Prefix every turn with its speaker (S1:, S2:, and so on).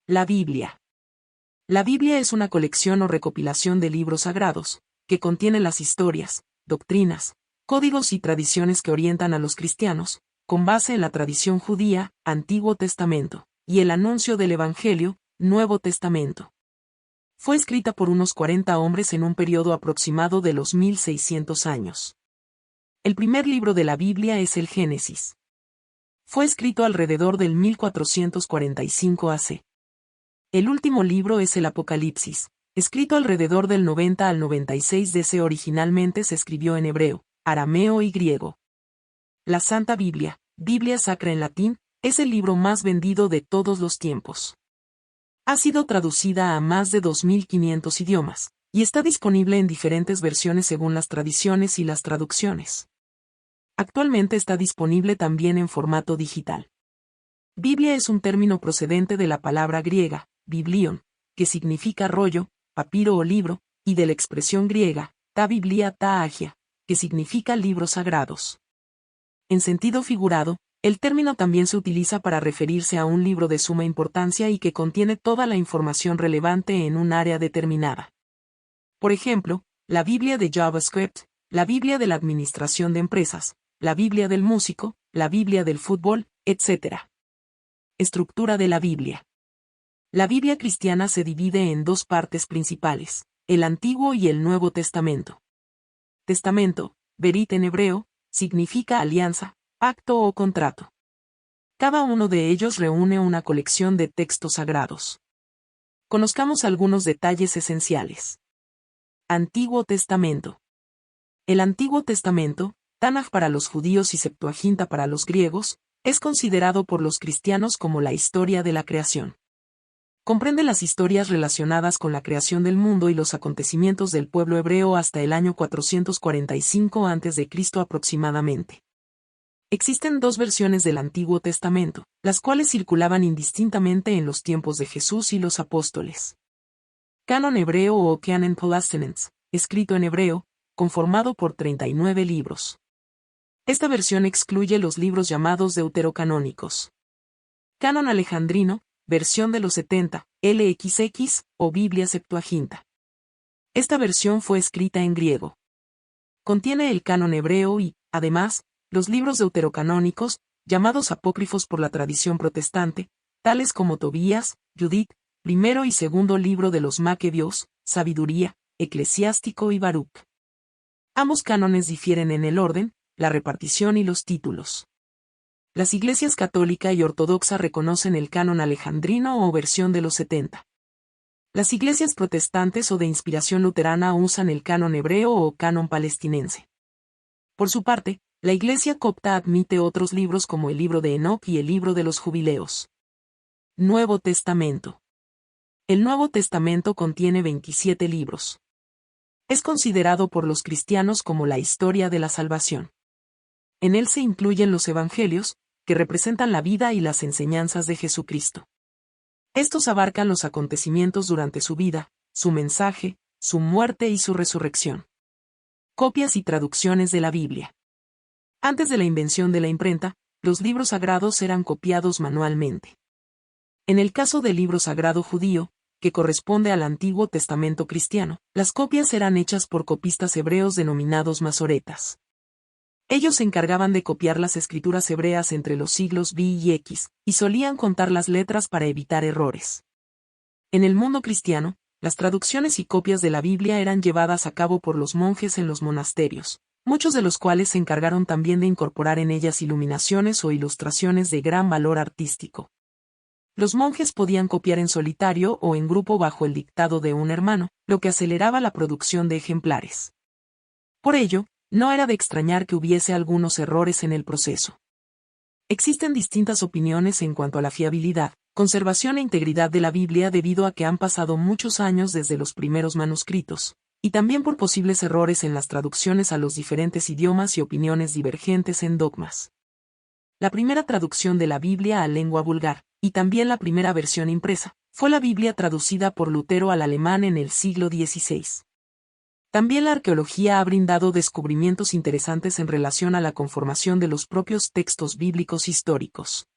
S1: La Biblia. La Biblia es una colección o recopilación de libros sagrados, que contiene las historias, doctrinas, códigos y tradiciones que orientan a los cristianos, con base en la tradición judía, Antiguo Testamento, y el anuncio del Evangelio, Nuevo Testamento. Fue escrita por unos 40 hombres en un periodo aproximado de los 1600 años. El primer libro de la Biblia es el Génesis. Fue escrito alrededor del 1445 AC. El último libro es el Apocalipsis, escrito alrededor del 90 al 96 DC. Originalmente se escribió en hebreo, arameo y griego. La Santa Biblia, Biblia Sacra en latín, es el libro más vendido de todos los tiempos. Ha sido traducida a más de 2500 idiomas, y está disponible en diferentes versiones según las tradiciones y las traducciones. Actualmente está disponible también en formato digital. Biblia es un término procedente de la palabra griega, biblion, que significa rollo, papiro o libro, y de la expresión griega, ta biblia ta agia, que significa libros sagrados. En sentido figurado, el término también se utiliza para referirse a un libro de suma importancia y que contiene toda la información relevante en un área determinada. Por ejemplo, la Biblia de JavaScript, la Biblia de la Administración de Empresas, la Biblia del músico, la Biblia del fútbol, etc. Estructura de la Biblia. La Biblia cristiana se divide en dos partes principales, el Antiguo y el Nuevo Testamento. Testamento, berit en hebreo, significa alianza, pacto o contrato. Cada uno de ellos reúne una colección de textos sagrados. Conozcamos algunos detalles esenciales. Antiguo Testamento. El Antiguo Testamento, Tanaj para los judíos y Septuaginta para los griegos, es considerado por los cristianos como la historia de la creación. Comprende las historias relacionadas con la creación del mundo y los acontecimientos del pueblo hebreo hasta el año 445 a.C. aproximadamente. Existen dos versiones del Antiguo Testamento, las cuales circulaban indistintamente en los tiempos de Jesús y los apóstoles. Canon hebreo o Canon Palatinens, escrito en hebreo, conformado por 39 libros. Esta versión excluye los libros llamados deuterocanónicos. Canon alejandrino, versión de los 70, LXX, o Biblia Septuaginta. Esta versión fue escrita en griego. Contiene el canon hebreo y, además, los libros deuterocanónicos, llamados apócrifos por la tradición protestante, tales como Tobías, Judith, primero y segundo libro de los Macabeos, Sabiduría, Eclesiástico y Baruch. Ambos cánones difieren en el orden, la repartición y los títulos. Las iglesias católica y ortodoxa reconocen el canon alejandrino o versión de los 70. Las iglesias protestantes o de inspiración luterana usan el canon hebreo o canon palestinense. Por su parte, la iglesia copta admite otros libros como el libro de Enoc y el libro de los Jubileos. Nuevo Testamento. El Nuevo Testamento contiene 27 libros. Es considerado por los cristianos como la historia de la salvación. En él se incluyen los evangelios, que representan la vida y las enseñanzas de Jesucristo. Estos abarcan los acontecimientos durante su vida, su mensaje, su muerte y su resurrección. Copias y traducciones de la Biblia. Antes de la invención de la imprenta, los libros sagrados eran copiados manualmente. En el caso del libro sagrado judío, que corresponde al Antiguo Testamento cristiano, las copias eran hechas por copistas hebreos denominados masoretas. Ellos se encargaban de copiar las escrituras hebreas entre los siglos B y X, y solían contar las letras para evitar errores. En el mundo cristiano, las traducciones y copias de la Biblia eran llevadas a cabo por los monjes en los monasterios, muchos de los cuales se encargaron también de incorporar en ellas iluminaciones o ilustraciones de gran valor artístico. Los monjes podían copiar en solitario o en grupo bajo el dictado de un hermano, lo que aceleraba la producción de ejemplares. Por ello, no era de extrañar que hubiese algunos errores en el proceso. Existen distintas opiniones en cuanto a la fiabilidad, conservación e integridad de la Biblia debido a que han pasado muchos años desde los primeros manuscritos, y también por posibles errores en las traducciones a los diferentes idiomas y opiniones divergentes en dogmas. La primera traducción de la Biblia a lengua vulgar, y también la primera versión impresa, fue la Biblia traducida por Lutero al alemán en el siglo XVI. También la arqueología ha brindado descubrimientos interesantes en relación a la conformación de los propios textos bíblicos históricos.